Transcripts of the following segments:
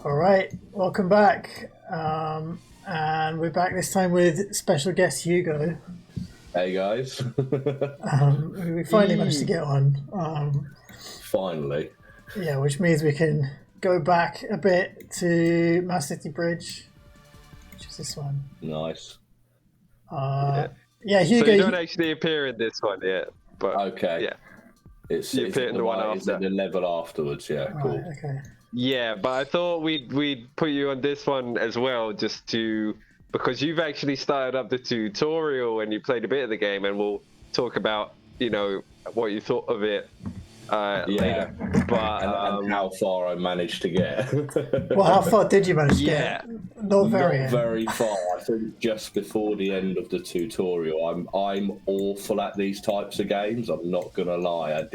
All right, welcome back. And we're back this time with special guest Hugo. Hey guys. We finally managed to get on. Finally. Yeah, which means we can go back a bit to Mass City Bridge, which is this one. Nice. Yeah, Hugo. So you don't actually appear in this one yet, but okay. Yeah, It's you appear in the one after. Is it the level afterwards? Yeah, cool. Right, okay. Yeah, but I thought we'd put you on this one as well, just because you've actually started up the tutorial and you played a bit of the game, and we'll talk about what you thought of it later. But and how far I managed to get. Well, how far did you manage to get? Not very far. I think just before the end of the tutorial. I'm awful at these types of games. I'm not gonna lie.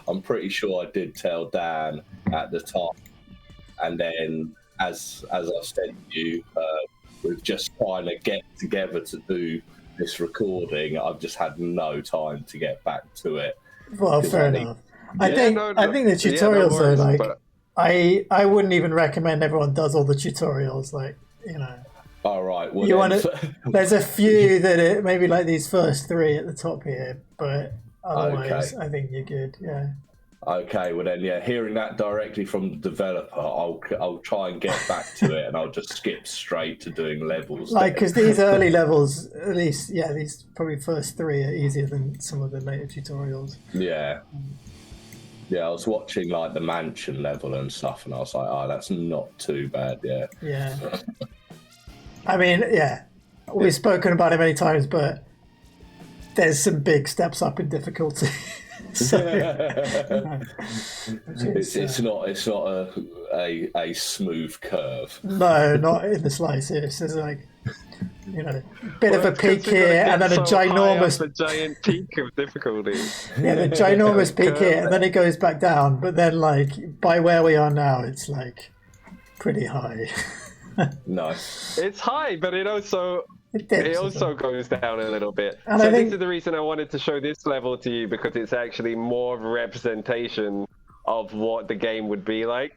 I'm pretty sure I did tell Dan at the time. And then, as I said to you, we're just trying to get together to do this recording. I've just had no time to get back to it. Well, fair enough. I think the tutorials are like, I wouldn't even recommend everyone does all the tutorials. Like, All right. Well, you want to. There's a few that maybe like these first three at the top here, but otherwise, I think you're good. Yeah. Okay, well then, yeah, hearing that directly from the developer, I'll try and get back to it, and I'll just skip straight to doing levels. Like, because these early levels, at least, yeah, these probably first three are easier than some of the later tutorials. Yeah. Yeah, I was watching like the mansion level and stuff, and I was like, oh, that's not too bad, yeah. Yeah. I mean, yeah, we've spoken about it many times, but there's some big steps up in difficulty. So, it's not a smooth curve. No, not in the slightest. There's like bit of a peak here, and then a ginormous giant peak of difficulty. Yeah, the ginormous peak here, and then it goes back down. But then, like by where we are now, it's like pretty high. Nice. It's high, but it also goes down a little bit. And so this is the reason I wanted to show this level to you, because it's actually more of a representation of what the game would be like.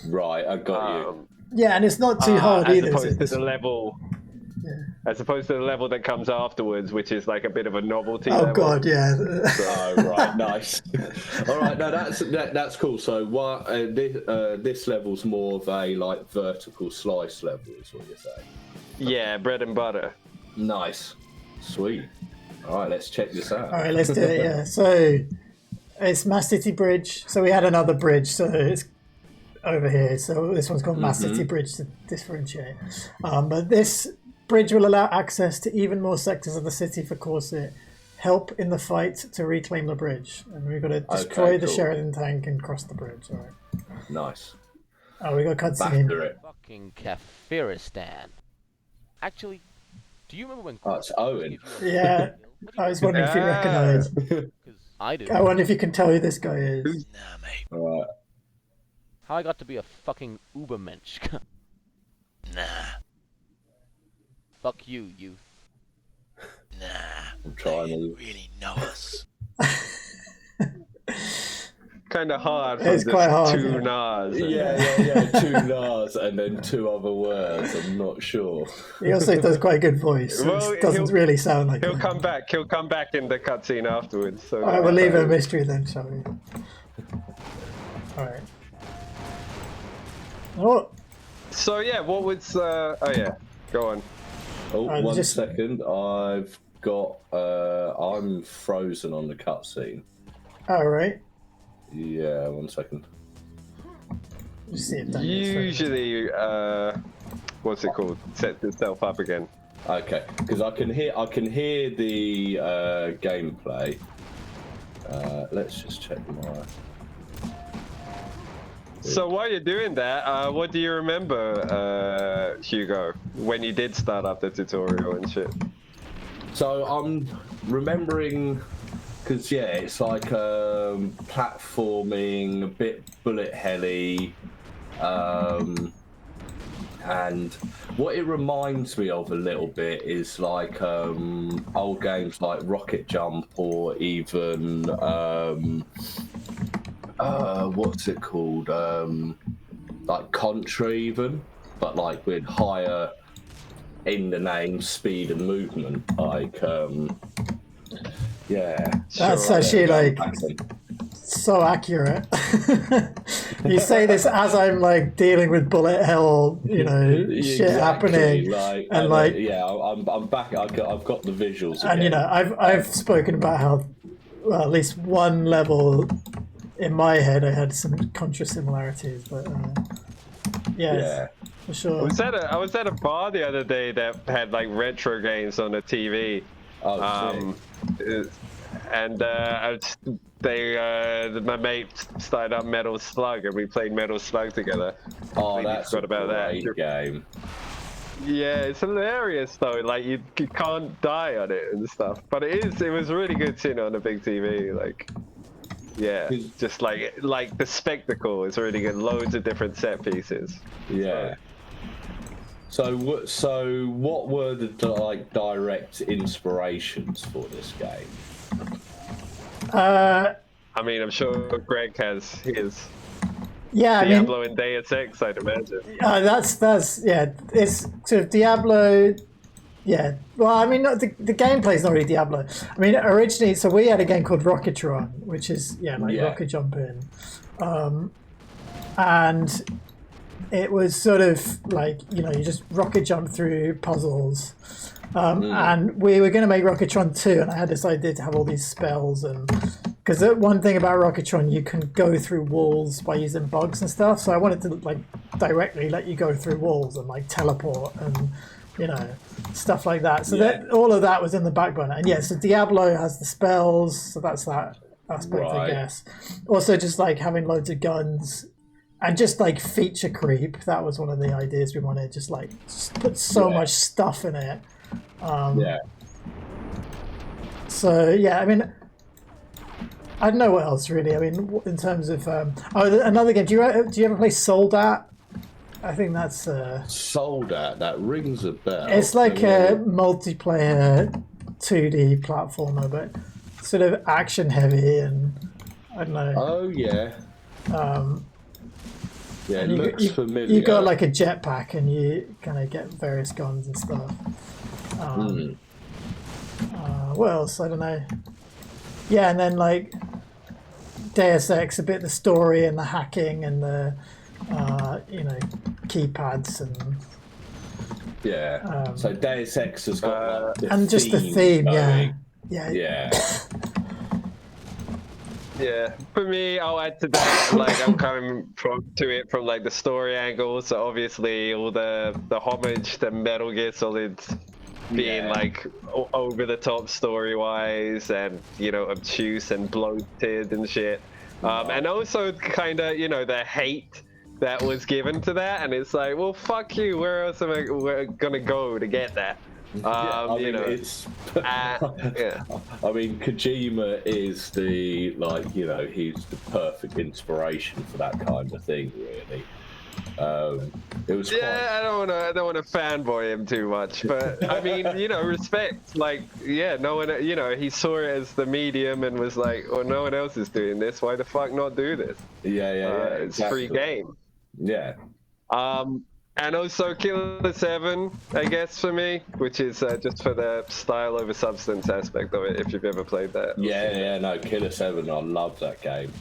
Right, I got you. Yeah, and it's not too hard either. As opposed to the level. Yeah. As opposed to the level that comes afterwards, which is like a bit of a novelty. Oh God, yeah. Oh right, nice. All right, no, that's cool. So what? This level's more of a like vertical slice level, is what you're saying. Yeah, bread and butter. Nice, sweet. All right, let's check this out. All right, let's do it. Yeah, so it's Mass City Bridge. So we had another bridge, so it's over here. So this one's called Mass City Bridge to differentiate. But this bridge will allow access to even more sectors of the city for Corset. Help in the fight to reclaim the bridge, and we've got to destroy the Sheridan tank and cross the bridge. All right. Nice. Oh, we got cutscene. Fucking Kafiristan. Actually, do you remember when? Oh, it's Owen. Yeah, I was wondering if you recognise. I do. I wonder if you can tell who this guy is. Nah, mate. All right. How I got to be a fucking Ubermensch? Nah. Fuck you, youth. Nah. I'm trying to really know us. Kind of hard. It's quite hard. Two nahs. Yeah. Two nahs and then two other words. I'm not sure. He also does quite a good voice. So it doesn't really sound like he'll him. come back. He'll come back in the cutscene afterwards. So all right, we'll leave it a mystery then, shall we? All right. Oh. So yeah, what was? Oh yeah, go on. Oh, one second. I've got. I'm frozen on the cutscene. All right. Yeah, 1 second. See it done. Usually, what's it called? Sets itself up again. Okay, because I can hear the gameplay. Let's just check my. So while you're doing that, what do you remember, Hugo, when you did start up the tutorial and shit? So I'm remembering, because yeah, it's like platforming, a bit bullet helly, and what it reminds me of a little bit is like old games like Rocket Jump, or even what's it called? like Contra even, but like with higher in the name speed and movement. Like, yeah. That's Sure. actually like so accurate. You say this as I'm like dealing with bullet hell, you know, shit happening, Like, and like, yeah, I'm back. I've got the visuals again. and you know, I've spoken about how, well, at least one level in my head I had some Contra similarities, but yeah, for sure. I was at a bar the other day that had like retro games on the TV. And my mate started up Metal Slug, and we played Metal Slug together. Oh, that's a great game. Yeah, it's hilarious though. Like you can't die on it and stuff. But it was really good seeing it on a big TV. Like, yeah, just like the spectacle is really good. Loads of different set pieces. Yeah. So what were the like direct inspirations for this game? I mean, I'm sure Greg has his. Yeah, Diablo and Deus Ex, I'd imagine. That's yeah. It's sort of Diablo. Yeah. Well, I mean, the gameplay's not really Diablo. I mean, originally, so we had a game called Rocketron, which is rocket jumping, and it was sort of like, you know, you just rocket jump through puzzles. And we were going to make Rocketron 2, and I had this idea to have all these spells, and because one thing about Rocketron, you can go through walls by using bugs and stuff. So I wanted to like directly let you go through walls and like teleport and, you know, stuff like that. So that all of that was in the back burner. And yeah, so Diablo has the spells, so that's that aspect, I guess. Also, just like having loads of guns. And just like feature creep, that was one of the ideas we wanted. Just put so much stuff in it. So yeah, I mean, I don't know what else really. I mean, in terms of another game. Do you ever play Soldat? I think that's Soldat. That rings a bell. It's like a multiplayer 2D platformer, but sort of action heavy, and I don't know. Oh yeah. Yeah, it looks familiar. You got like a jetpack, and you kind of get various guns and stuff. What else? I don't know. Yeah, and then like Deus Ex, a bit the story and the hacking and the you know, keypads and so Deus Ex has got like, and just the theme, yeah. Yeah, for me, I'll add to that. Like, I'm coming to it from like the story angle. So obviously, all the homage to Metal Gear Solid being like over the top story wise, and you know, obtuse and bloated and shit. And also kind of, you know, the hate that was given to that, and it's like, well, fuck you. Where else am I gonna go to get that? I mean, you know, it's. I mean, Kojima is the, like, you know, he's the perfect inspiration for that kind of thing, really. It was. I don't want to fanboy him too much, but I mean, you know, respect. Like, yeah, no one, you know, he saw it as the medium and was like, "Oh, no one else is doing this. Why the fuck not do this?" It's free game. Yeah. And also Killer 7, I guess, for me, which is just for the style over substance aspect of it, if you've ever played that. No, Killer 7, I love that game.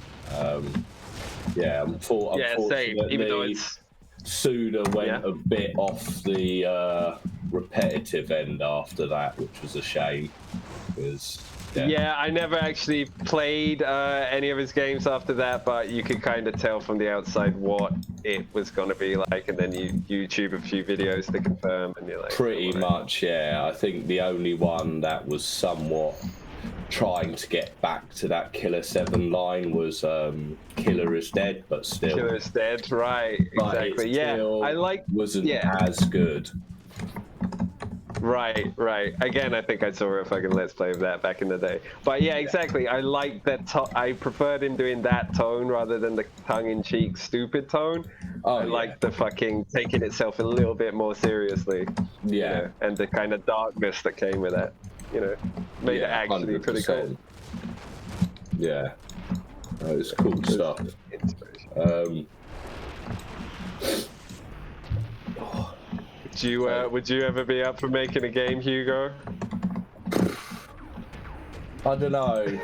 Unfortunately, same, even though it's... Suda went a bit off the repetitive end after that, which was a shame. Because... Yeah, I never actually played any of his games after that, but you could kind of tell from the outside what it was going to be like, and then you YouTube a few videos to confirm, and you're like... Pretty much, yeah. I think the only one that was somewhat trying to get back to that Killer 7 line was Killer is Dead, but still... Killer is Dead, right, exactly. Yeah, I like... wasn't as good. Right. Again, I think I saw a fucking Let's Play of that back in the day. But yeah, exactly. I like that. I preferred him doing that tone rather than the tongue-in-cheek stupid tone. I like the fucking taking itself a little bit more seriously. Yeah. You know, and the kind of darkness that came with that. You know, made it actually 100%. Pretty cool. Yeah. It's cool stuff. Would you ever be up for making a game, Hugo? I don't know.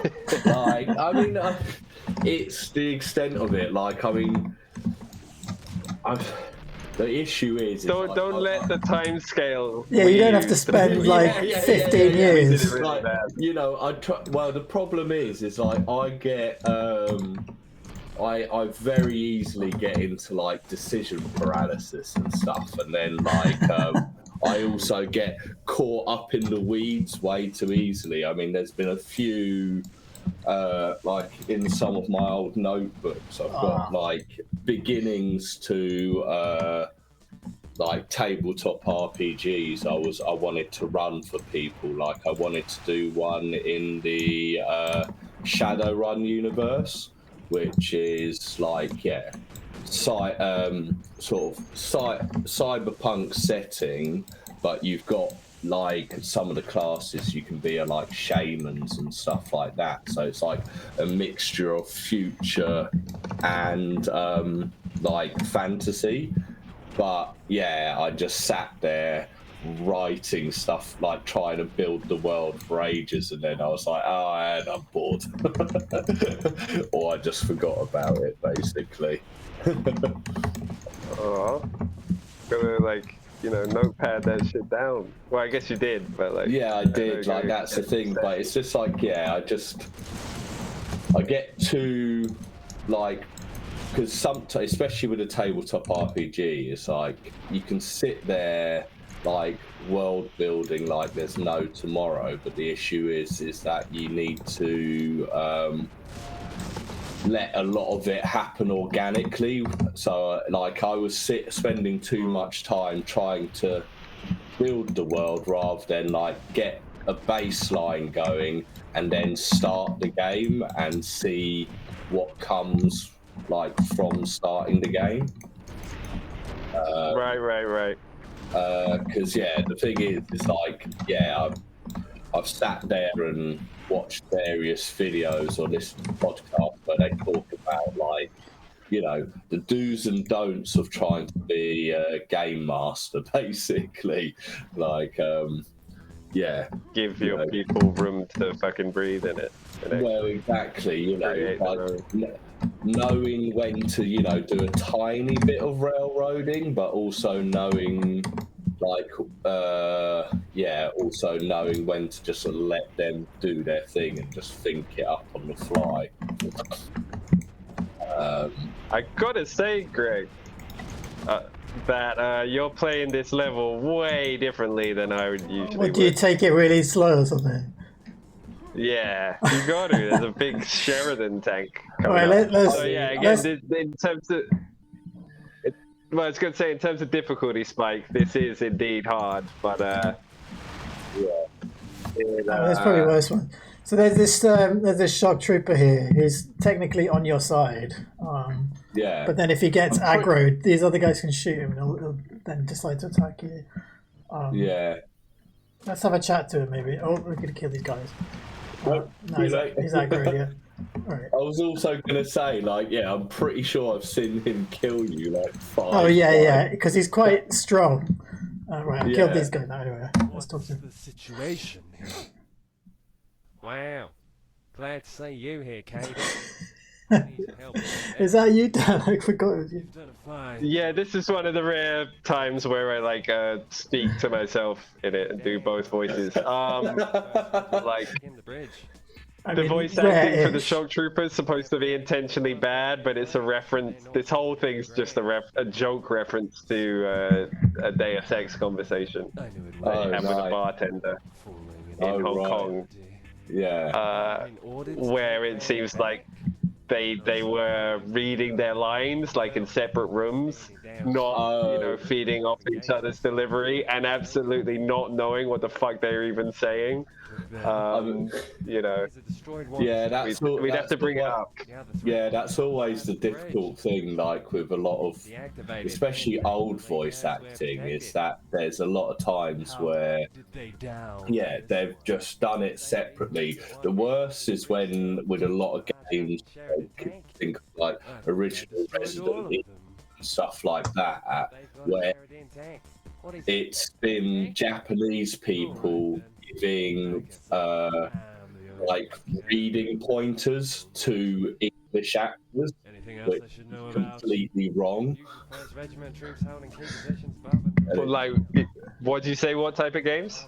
Like, I mean, it's the extent of it. Like, I mean, the issue is Don't let the time scale. Yeah, you don't have to spend like 15 years. Really like, bad. you know, well, the problem is like I get I very easily get into like decision paralysis and stuff, and then like I also get caught up in the weeds way too easily. I mean, there's been a few like in some of my old notebooks, I've got like beginnings to like tabletop RPGs. I wanted to run for people. Like I wanted to do one in the Shadowrun universe, which is like sort of cyberpunk setting, but you've got like some of the classes you can be are like shamans and stuff like that. So it's like a mixture of future and like fantasy. But yeah, I just sat there writing stuff, like trying to build the world for ages, and then I was like, oh, and I'm bored. Or I just forgot about it, basically. Oh, gonna like, you know, notepad that shit down. Well, I guess you did, but like. Yeah, I did. Like that's the thing, but it's just like, yeah, I get too like. Because sometimes, especially with a tabletop RPG, it's like you can sit there like world building like there's no tomorrow, but the issue is that you need to let a lot of it happen organically. So like I was spending too much time trying to build the world rather than like get a baseline going and then start the game and see what comes like from starting the game. Right. Because yeah, the thing is like, yeah, I've sat there and watched various videos or listened to podcasts where they talk about like, you know, the do's and don'ts of trying to be a game master, basically. Like, yeah. Give your people room to fucking breathe in it. Well, exactly. You know, like, knowing when to, you know, do a tiny bit of railroading, but also knowing, like, also knowing when to just sort of let them do their thing and just think it up on the fly. I gotta say, Greg, that you're playing this level way differently than I would usually. Would you take it really slow or something? Yeah, you got to. There's a big Sheridan tank. All right, let's. So yeah, again, in terms of, well, I was going to say in terms of difficulty spike, this is indeed hard, but there's probably worse one. So there's this shock trooper here who's technically on your side. Yeah. But then if he gets aggroed, these other guys can shoot him, and he'll then decide to attack you. Yeah. Let's have a chat to him, maybe. Oh, we're gonna kill these guys. Well, No, he's aggroed, yeah. All right. I was also going to say, like, yeah, I'm pretty sure I've seen him kill you like 5 Oh yeah, times. yeah, because he's quite strong. Right, I killed Yeah. these guys now. Anyway, let's talk to him. the situation here? Wow. Glad to see you here, Katie. Need help. Is that you, Dan? I forgot it was you. You've done a fine. yeah, this is one of the rare times where I like speak to myself in it and do both voices. Like In the bridge. I the mean, voice acting for the rare-ish. shock trooper is supposed to be intentionally bad, but it's a reference. This whole thing's just a joke reference to a Deus Ex conversation I knew it that you Oh, have with a nice. bartender fooling in Oh, Hong right. Kong, Yeah. where it seems like they were reading their lines like in separate rooms, not feeding off each other's delivery, and absolutely not knowing what the fuck they're even saying. Yeah, that's We'd have to bring it up. Yeah, that's always the difficult thing, like with a lot of, especially old voice acting, is that there's a lot of times where, yeah, they've just done it separately. The worst is when, with a lot of games, think of like original Resident Evil and stuff like that, where it's been Japanese people giving like reading pointers to English actors, which is completely wrong. Like, what do you say? What type of games?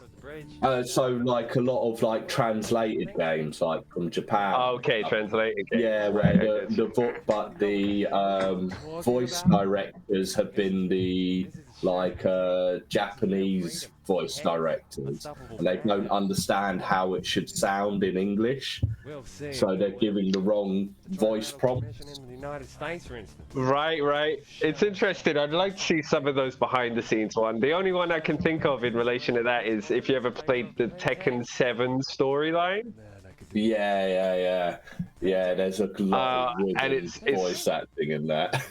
So like a lot of like translated games, like from Japan. Oh, okay, translated games. Yeah, where the voice directors have been the like Japanese voice directors, and they don't understand how it should sound in English, so they're giving the wrong voice prompts. Right. It's interesting. I'd like to see some of those behind the scenes one. The only one I can think of in relation to that is if you ever played the Tekken 7 storyline. Yeah. There's a lot of and it's voice acting in that.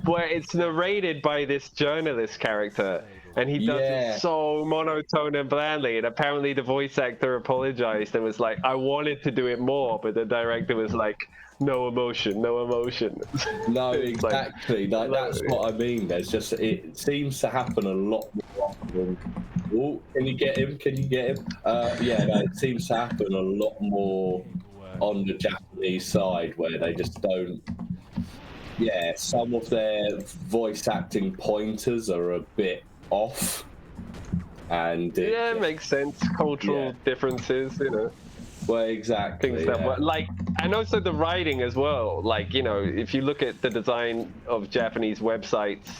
Where it's narrated by this journalist character, and he does it so monotone and blandly, and apparently the voice actor apologized and was like, I wanted to do it more, but the director was like, no emotion. No, exactly. Like that's what I mean. There's just, it seems to happen a lot more often. Oh, can you get him? It seems to happen a lot more on the Japanese side, where they just don't. Yeah, some of their voice acting pointers are a bit off, and it makes sense. Cultural differences, you know. Well, exactly. Things that were like, and also the writing as well. Like, you know, if you look at the design of Japanese websites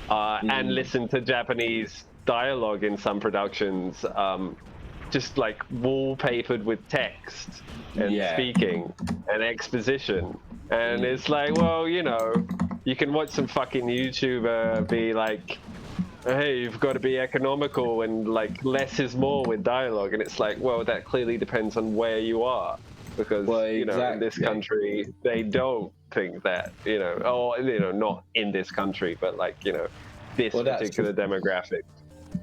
and listen to Japanese dialogue in some productions, just like wallpapered with text and speaking and exposition. And it's like, well, you know, you can watch some fucking YouTuber be like, hey, you've got to be economical and like less is more with dialogue. And it's like, well, that clearly depends on where you are. Because, you know, in this country, they don't think that, you know, or, you know, not in this country, but like, you know, this particular demographic.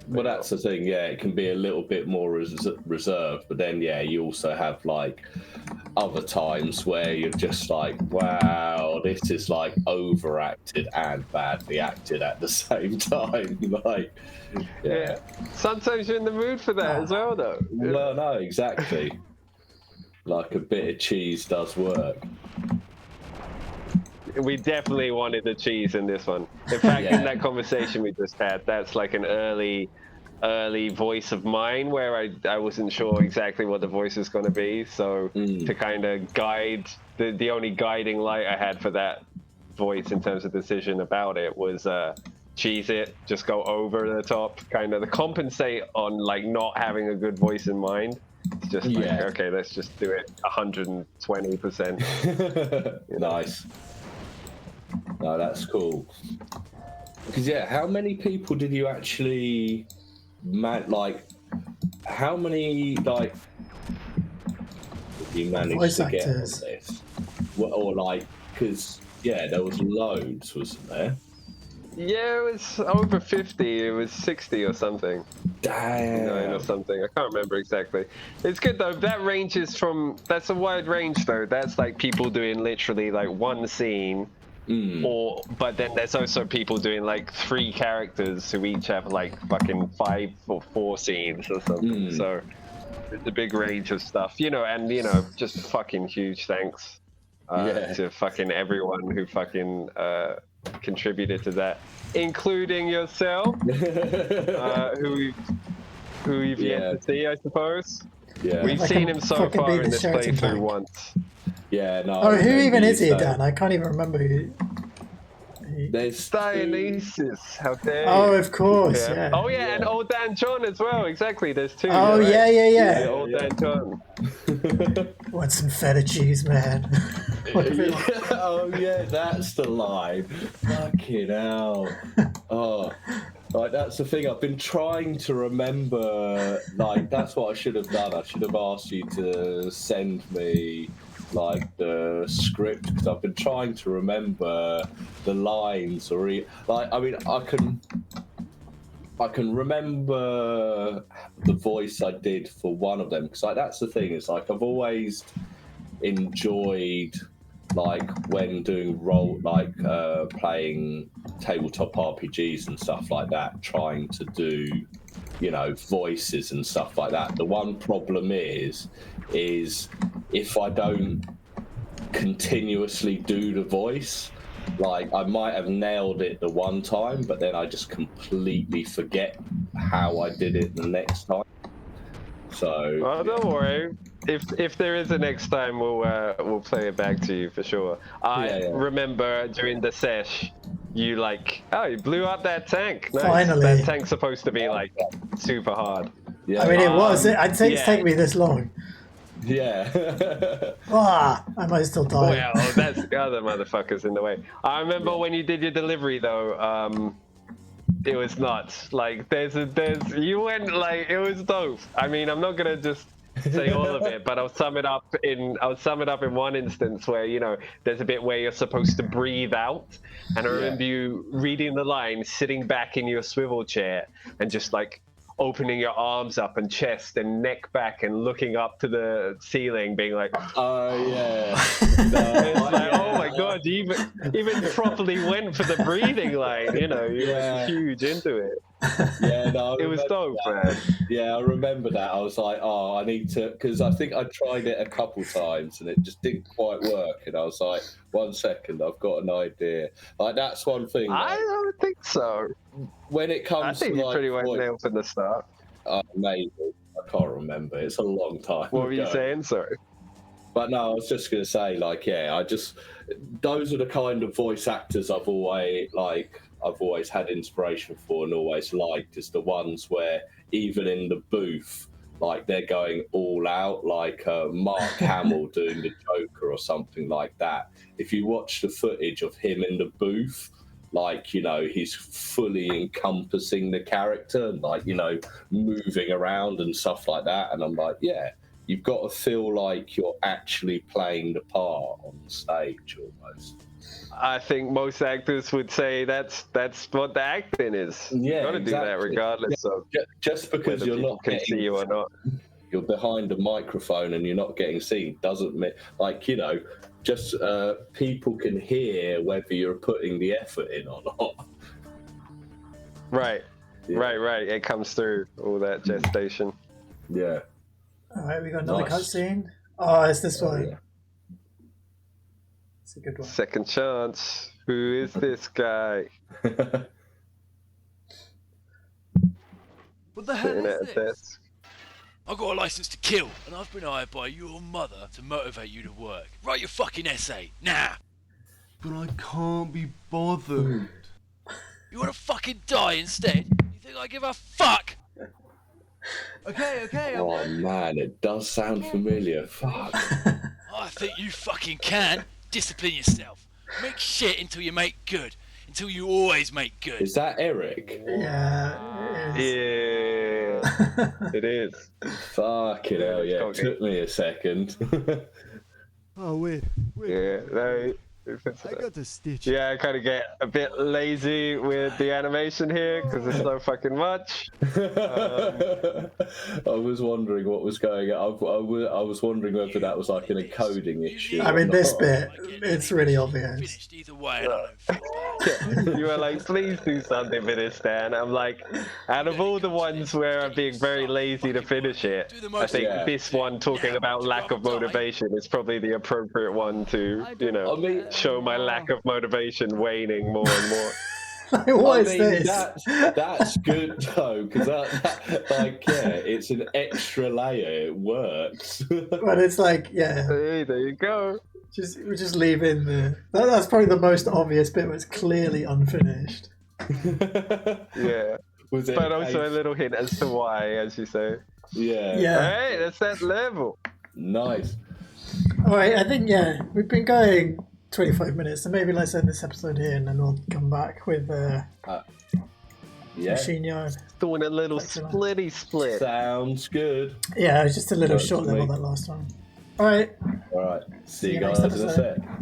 Well, that's the thing, it can be a little bit more reserved, but then, you also have, like, other times where you're just like, wow, this is, like, overacted and badly acted at the same time. Like, Sometimes you're in the mood for that as well, though. Well, no, exactly. Like, a bit of cheese does work. We definitely wanted the cheese in this one. In fact, in that conversation we just had, that's like an early voice of mine where I wasn't sure exactly what the voice was going to be. So to kind of guide, the only guiding light I had for that voice in terms of decision about it was cheese it, just go over the top, kind of compensate on like not having a good voice in mind. It's just like, okay, let's just do it 120%. Nice. No, that's cool. Because how many people did you actually how many did you manage to get on this? Or like, because there was loads, wasn't there? Yeah, it was over 50. It was 60 or something. Damn. Or something. I can't remember exactly. It's good though. That ranges from. That's a wide range though. That's like people doing literally like one scene. But then there's also people doing like 3 characters who each have like fucking 5 or 4 scenes or something. So it's a big range of stuff, you know, and you know, just fucking huge thanks to fucking everyone who fucking contributed to that, including yourself, who you've yet to see, I suppose. Yeah, we've seen him so far in this playthrough once. Yeah, no. Oh, who even is he, Dan? I can't even remember who. There's Dionysus. How dare you? Oh, of course. Yeah. Oh, yeah, and Old Dan John as well. Exactly. There's 2. Oh, yeah. Old Dan John. Want some feta cheese, man? Oh, yeah, that's the line. Fucking hell. Oh. Like, that's the thing. I've been trying to remember. Like, that's what I should have done. I should have asked you to send me like the script, because I've been trying to remember the lines or like, I mean, I can remember the voice I did for one of them, because like that's the thing, is like I've always enjoyed like when doing playing tabletop RPGs and stuff like that, trying to do, you know, voices and stuff like that. The one problem is if I don't continuously do the voice, like I might have nailed it the one time, but then I just completely forget how I did it the next time. So Oh, don't worry. If there is a next time, we'll play it back to you for sure. I remember during the sesh, you blew up that tank. Nice. Finally. That tank's supposed to be like super hard. yeah, I mean, it was. It's taken me this long. yeah. I might still die. Well, that's the other motherfuckers in the way. I remember when you did your delivery though. It was nuts. Like you went like, it was dope. I mean, I'm not gonna just say all of it, but I'll sum it up in one instance where, you know, there's a bit where you're supposed to breathe out, and I remember you reading the line, sitting back in your swivel chair, and just like opening your arms up and chest and neck back and looking up to the ceiling, being like, Oh yeah. it's like, oh my god, you even properly went for the breathing line, you know, you were huge into it. Yeah, no, it was dope, man. Yeah, I remember that. I was like, oh, I need to, because I think I tried it a couple times and it just didn't quite work. And I was like, 1 second, I've got an idea. Like, that's one thing. I don't think so. When it comes I think to you pretty well voice, nailed from the start. maybe. I can't remember. It's a long time What were you ago. saying? Sorry. But no, I was just going to say, like, those are the kind of voice actors I've always had inspiration for and always liked, is the ones where even in the booth, like, they're going all out, like Mark Hamill doing the Joker or something like that. If you watch the footage of him in the booth, like, you know, he's fully encompassing the character and, like, you know, moving around and stuff like that. And I'm like, yeah, you've got to feel like you're actually playing the part on stage almost. I think most actors would say that's what the acting is. Yeah, you got to do that exactly. regardless of just because whether you're people not can getting see you or not. You're behind a microphone and you're not getting seen doesn't mean, like, you know, just people can hear whether you're putting the effort in or not. Right. Yeah. Right. It comes through all that gestation. Yeah. All right, we got another Nice. cutscene. Oh, it's this one. Yeah. It's a good one. Second chance. Who is this guy? What the hell Sitting at a is this? desk. I've got a license to kill, and I've been hired by your mother to motivate you to work. Write your fucking essay, now! But I can't be bothered. You wanna fucking die instead? You think I give a fuck? Okay, Oh man, it does sound familiar. Fuck. I think you fucking can. Discipline yourself. Make shit until you make good. Until you always make good. Is that Eric? Yeah, it is. Yeah, it is. Fucking hell, yeah. It Okay. took me a second. Oh, wait. Yeah, no, I got the stitch. yeah, I kind of get a bit lazy with the animation here because there's so fucking much. I was wondering what was going on. I was wondering whether that was like an encoding issue. I mean, or this not. bit, it's really obvious. Finished either way, and I don't feel bad. You were like, please do something for this, Dan. I'm like, out of all the ones where I'm being very lazy to finish it, I think Yeah. this one talking about lack of motivation is probably the appropriate one to, you know, I mean, show my lack of motivation waning more and more. Like, what is I mean, this? that's good though, because that, like, yeah, it's an extra layer. It works. But it's like, yeah, Hey, there you go. we just leave in the. That's probably the most obvious bit. Where it's clearly unfinished. Yeah. Was it But also a little hint as to why, as you say. Yeah. Yeah. Hey, that's that level. Nice. All right, I think we've been going 25 minutes, so maybe let's end this episode here, and then we'll come back with Yeah. Machine Yard. Doing a little Excellent. splitty split. Sounds good. Yeah, it was just a little Works short for level me. that last one. All right. All right. See you you next guys in a episode. sec.